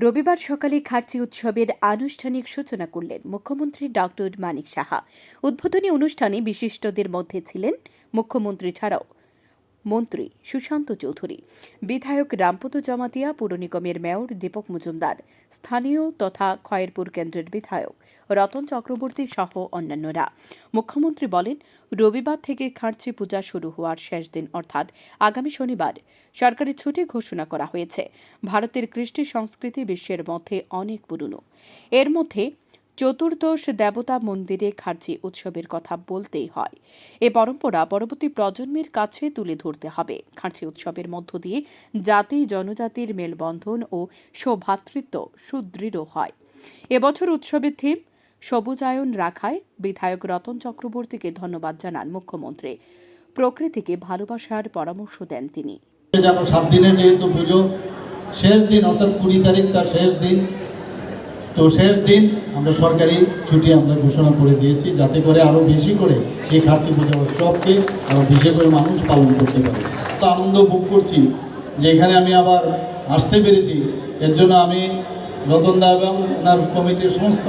রবিবার সকালে খার্চি উৎসবের আনুষ্ঠানিক সূচনা করলেন মুখ্যমন্ত্রী ডক্টর মানিক সাহা। উদ্বোধনী অনুষ্ঠানে বিশিষ্টদের মধ্যে ছিলেন মুখ্যমন্ত্রী ছাড়াও মন্ত্রী সুশান্ত চৌধুরী, বিধায়ক রামপদ জমাতিয়া, পুর নিগমের মেয়র দীপক মজুমদার, স্থানীয় তথা খয়েরপুর কেন্দ্রের বিধায়ক রতন চক্রবর্তী সহ অন্যান্যরা। মুখ্যমন্ত্রী বলেন, রবিবার থেকে খার্চি পূজা শুরু হওয়ার শেষ দিন অর্থাৎ আগামী শনিবার সরকারি ছুটি ঘোষণা করা হয়েছে। ভারতের কৃষ্টি সংস্কৃতি বিশ্বের মধ্যে অনেক পুরনো। এর মধ্যে চতুর্দশ দেবতা মন্দিরে খার্চি উৎসবের কথা বলতেই হয়। এ পরম্পরা পরবর্তী প্রজন্মের কাছে তুলে ধরতে হবে। খার্চি উৎসবের মধ্য দিয়ে জাতি জনজাতির মেলবন্ধন ও সৌভ্রাতৃত্ব সুদৃঢ় হয়। এবছর উৎসবের থিম সবুজায়ন রাখায় বিধায়ক রতন চক্রবর্তীকে ধন্যবাদ জানান মুখ্যমন্ত্রী। প্রকৃতিকে ভালোবাসার পরামর্শ দেন তিনি। 7 দিনের যেহেতু পুজো শেষ দিন অর্থাৎ 20 তারিখ তার শেষ দিন, তো শেষ দিন আমরা সরকারি ছুটি আমরা ঘোষণা করে দিয়েছি, যাতে করে আরও বেশি করে এই খার্চি পূজা উৎসবকে আরও বেশি করে মানুষ পালন করতে পারে। তো আনন্দ ভোগ করছি যে এখানে আমি আবার আসতে পেরেছি। এর জন্য আমি রতনদা এবং ওনার কমিটির সমস্ত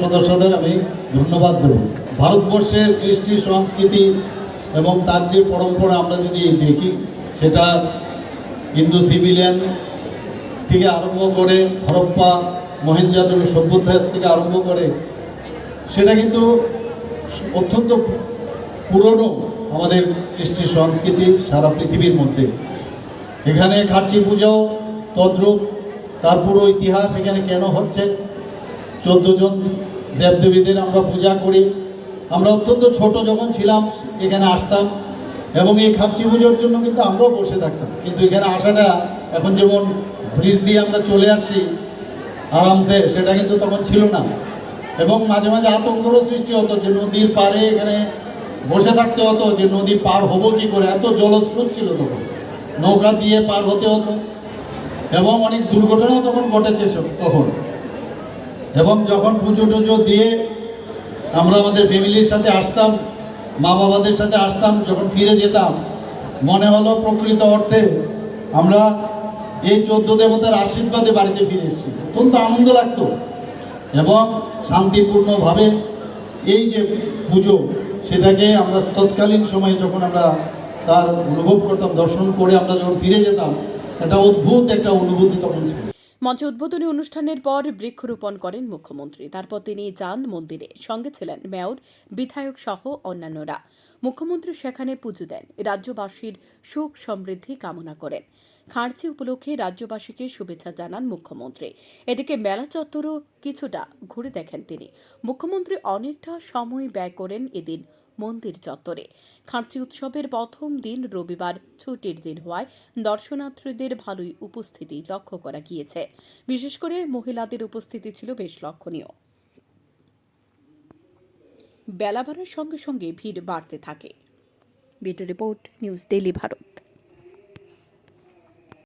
সদস্যদের আমি ধন্যবাদ দেব। ভারতবর্ষের কৃষ্টি সংস্কৃতি এবং তার যে পরম্পরা আমরা যদি দেখি, সেটা হিন্দু সিভিলিয়ান থেকে আরম্ভ করে হরপ্পা মহেঞ্জোদারো সভ্যতা থেকে আরম্ভ করে সেটা কিন্তু অত্যন্ত পুরনো আমাদের কৃষ্টি সংস্কৃতি সারা পৃথিবীর মধ্যে। এখানে খার্চি পূজাও তদ্রূপ, তার পুরো ইতিহাস এখানে কেন হচ্ছে। 14 জন দেবদেবীদের আমরা পূজা করি। আমরা অত্যন্ত ছোট যখন ছিলাম এখানে আসতাম এবং এই খার্চি পুজোর জন্য কিন্তু আমরাও বসে থাকতাম, কিন্তু এখানে আসাটা এখন যেমন ব্রিজ দিয়ে আমরা চলে আসছি আরামসে, সেটা কিন্তু তখন ছিল না। এবং মাঝে মাঝে আতঙ্কেরও সৃষ্টি হতো যে নদীর পাড়ে এখানে বসে থাকতে হতো, যে নদী পার হবো কী করে, এত জলস্রোত ছিল তখন, নৌকা দিয়ে পার হতে হতো এবং অনেক দুর্ঘটনাও তখন ঘটেছে তখন। এবং যখন পুজো টুজো দিয়ে আমরা আমাদের ফ্যামিলির সাথে আসতাম, মা বাবাদের সাথে আসতাম, যখন ফিরে যেতাম মনে হলো প্রকৃত অর্থে আমরা এই 14 দেবতার আশীর্বাদে বাড়িতে ফিরে এসেছি। অত্যন্ত আনন্দ লাগতো এবং শান্তিপূর্ণভাবে এই যে পুজো সেটাকে আমরা তৎকালীন সময়ে যখন আমরা তার অনুভব করতাম, দর্শন করে আমরা যখন ফিরে যেতাম, একটা অদ্ভুত একটা অনুভূতি তখন ছিল। মঞ্চে উদ্বোধনী অনুষ্ঠানের পর বৃক্ষরোপণ করেন মুখ্যমন্ত্রী। তারপর তিনি যান মন্দিরে, সঙ্গে ছিলেন মেয়র, বিধায়ক সহ অন্যান্যরা। মুখ্যমন্ত্রী সেখানে পুজো দেন, রাজ্যবাসীর সুখ সমৃদ্ধি কামনা করেন। খার্চি উপলক্ষে রাজ্যবাসীকে শুভেচ্ছা জানান মুখ্যমন্ত্রী। এদিকে মেলা চত্বরও কিছুটা ঘুরে দেখেন তিনি। মুখ্যমন্ত্রী অনেকটা সময় ব্যয় করেন এদিন মন্দির চত্বরে। খার্চি উৎসবের প্রথম দিন রবিবার ছুটির দিন হওয়ায় দর্শনার্থীদের ভালোই উপস্থিতি লক্ষ্য করা গিয়েছে। বিশেষ করে মহিলাদের উপস্থিতি ছিল বেশ লক্ষণীয়। বেলা বাড়ার সঙ্গে সঙ্গে ভিড় বাড়তে থাকে। Bureau report, news daily Bharat.